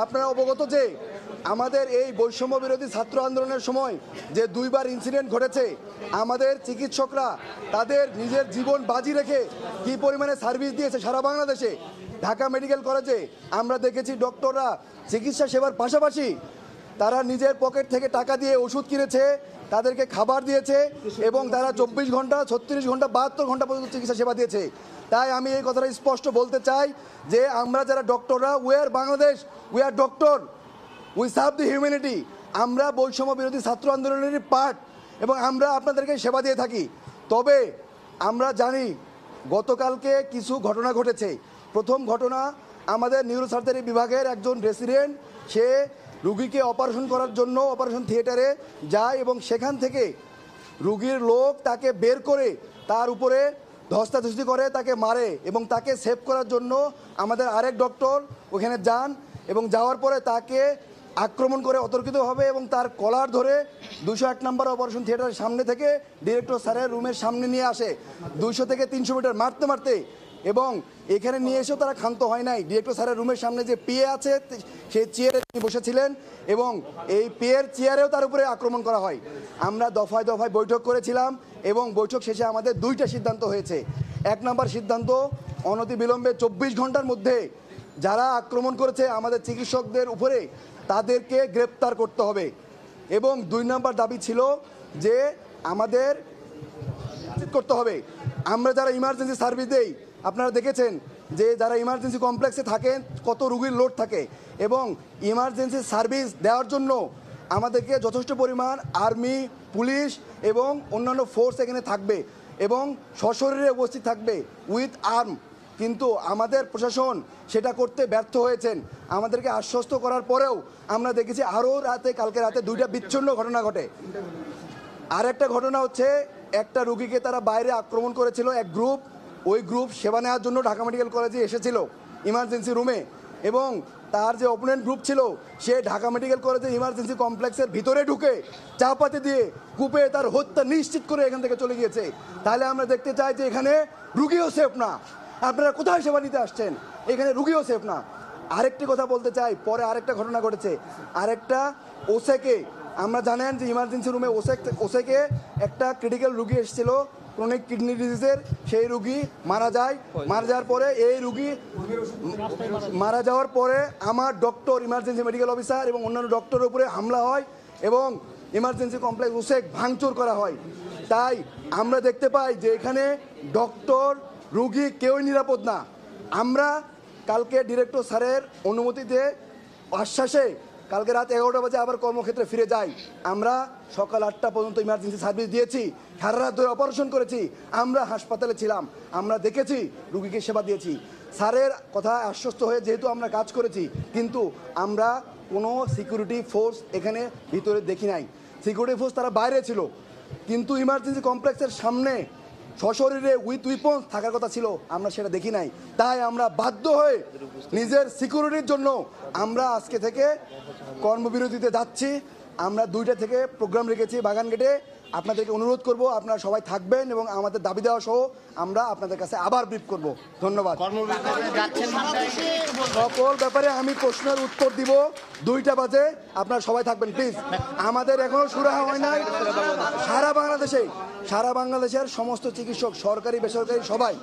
আপনারা অবগত যে আমাদের এই বৈষম্য বিরোধী ছাত্র আন্দোলনের সময় যে দুইবার ইনসিডেন্ট ঘটেছে, আমাদের চিকিৎসকরা তাদের নিজের জীবন বাজি রেখে কি পরিমাণে সার্ভিস দিয়েছে সারা বাংলাদেশে। ঢাকা মেডিকেল কলেজে আমরা দেখেছি ডক্টররা চিকিৎসা সেবার পাশাপাশি তারা নিজের পকেট থেকে টাকা দিয়ে ওষুধ কিনেছে, তাদেরকে খাবার দিয়েছে এবং তারা 24 ঘন্টা 36 ঘন্টা 72 ঘন্টা পর্যন্ত চিকিৎসা সেবা দিয়েছে। তাই আমি এই কথাটা স্পষ্ট বলতে চাই যে আমরা যারা ডক্টররা, we are Bangladesh, we are doctor, we serve the humanity. আমরা বৈষম্য বিরোধী ছাত্র আন্দোলনের পার্ট এবং আমরা আপনাদেরকে সেবা দিয়ে থাকি। তবে আমরা জানি গতকালকে কিছু ঘটনা ঘটেছে। প্রথম ঘটনা, আমাদের নিউরোসার্জারি বিভাগের একজন রেসিডেন্ট সে রুগীকে অপারেশন করার জন্য অপারেশন থিয়েটারে যায় এবং সেখান থেকে রুগীর লোক তাকে বের করে তার উপরে ধস্তাধস্তি করে, তাকে মারে এবং তাকে সেভ করার জন্য আমাদের আরেক ডক্টর ওখানে যান এবং যাওয়ার পরে তাকে আক্রমণ করে অতর্কিতভাবে এবং তার কলার ধরে 201 নম্বর অপারেশন থিয়েটারের সামনে থেকে ডিরেক্টর স্যারের রুমের সামনে নিয়ে আসে 200 থেকে 300 মিটার মারতে মারতে, এবং এখানে নিয়ে এসেও তারা ক্ষান্ত হয় নাই। ডিরেক্টর স্যারের রুমের সামনে যে পিএ আছে সেই চেয়ারে তিনি বসেছিলেন এবং এই পিএর চেয়ারেও তার উপরে আক্রমণ করা হয়। আমরা দফায় দফায় বৈঠক করেছিলাম এবং বৈঠক শেষে আমাদের দুইটা সিদ্ধান্ত হয়েছে। 1 নম্বর সিদ্ধান্ত, অনতিবিলম্বে 24 ঘন্টার মধ্যে যারা আক্রমণ করেছে আমাদের চিকিৎসকদের উপরে তাদেরকে গ্রেপ্তার করতে হবে। এবং 2 নম্বর দাবি ছিল যে আমাদের করতে হবে আমরা যারা ইমার্জেন্সি সার্ভিস দেই, আপনারা দেখেছেন যে যারা ইমার্জেন্সি কমপ্লেক্সে থাকেন কত রুগীর লোড থাকে, এবং ইমার্জেন্সি সার্ভিস দেওয়ার জন্য আমাদেরকে যথেষ্ট পরিমাণ আর্মি, পুলিশ এবং অন্যান্য ফোর্স এখানে থাকবে এবং সশরীরে উপস্থিত থাকবে উইথ আর্ম। কিন্তু আমাদের প্রশাসন সেটা করতে ব্যর্থ হয়েছেন। আমাদেরকে আশ্বস্ত করার পরেও আমরা দেখেছি আরও কালকে রাতে 2টা বিচ্ছিন্ন ঘটনা ঘটে। আরেকটা ঘটনা হচ্ছে, একটা রুগীকে তারা বাইরে আক্রমণ করেছিল এক গ্রুপ। ওই গ্রুপ সেবা নেওয়ার জন্য ঢাকা মেডিকেল কলেজে এসেছিল ইমার্জেন্সি রুমে, এবং তার যে অপোনেন্ট গ্রুপ ছিল সে ঢাকা মেডিকেল কলেজে ইমার্জেন্সি কমপ্লেক্সের ভিতরে ঢুকে চাপাতি দিয়ে কূপে তার হত্যা নিশ্চিত করে এখান থেকে চলে গিয়েছে। তাহলে আমরা দেখতে চাই যে এখানে রুগীও সেফ না। আপনারা কোথায় সেবা নিতে আসছেন? এখানে রুগীও সেফ না। আরেকটি কথা বলতে চাই, পরে আরেকটা ঘটনা ঘটেছে। আরেকটা ওসেকে, আমরা জানেন যে ইমার্জেন্সি রুমে ওসেকে একটা ক্রিটিক্যাল রুগী এসেছিল ক্রনিক কিডনি ডিজিজের, সেই রুগী মারা যায়। মারা যাওয়ার পরে এই রুগী মারা যাওয়ার পরে আমার ডক্টর, ইমার্জেন্সি মেডিকেল অফিসার এবং অন্যান্য ডক্টরের উপরে হামলা হয় এবং ইমার্জেন্সি কমপ্লেক্স ওসেক ভাঙচুর করা হয়। তাই আমরা দেখতে পাই যে এখানে ডক্টর, রুগী কেউই নিরাপদ না। আমরা কালকে ডিরেক্টর স্যারের অনুমতিতে, আশ্বাসে কালকে রাত 11টা বাজে আবার কর্মক্ষেত্রে ফিরে যাই। আমরা সকাল 8টা পর্যন্ত ইমার্জেন্সি সার্ভিস দিয়েছি, সারা রাত ধরে অপারেশন করেছি, আমরা হাসপাতালে ছিলাম, আমরা দেখেছি, রুগীকে সেবা দিয়েছি। স্যারের কথা আশ্বস্ত হয়ে যেহেতু আমরা কাজ করেছি, কিন্তু আমরা কোনো সিকিউরিটি ফোর্স এখানে ভিতরে দেখি নাই। সিকিউরিটি ফোর্স তারা বাইরে ছিল, কিন্তু ইমার্জেন্সি কমপ্লেক্সের সামনে সশরীরে উইথ উইপন্স থাকার কথা ছিল, আমরা সেটা দেখি নাই। তাই আমরা বাধ্য হয়ে নিজের সিকিউরিটির জন্য আমরা আজকে থেকে কর্মবিরতিতে যাচ্ছি। আমরা 2টা থেকে প্রোগ্রাম রেখেছি বাগান গেটে। আপনাদেরকে অনুরোধ করব আপনারা সবাই থাকবেন এবং আমাদের দাবি দেওয়া সহ আমরা আপনাদের কাছে আবার ব্রিফ করব। ধন্যবাদ। সকল ব্যাপারে আমি প্রশ্নের উত্তর দিব 2টা বাজে, আপনারা সবাই থাকবেন প্লিজ। আমাদের এখনো শুরু হয় নাই। সারা বাংলাদেশের সমস্ত চিকিৎসক, সরকারি বেসরকারি সবাই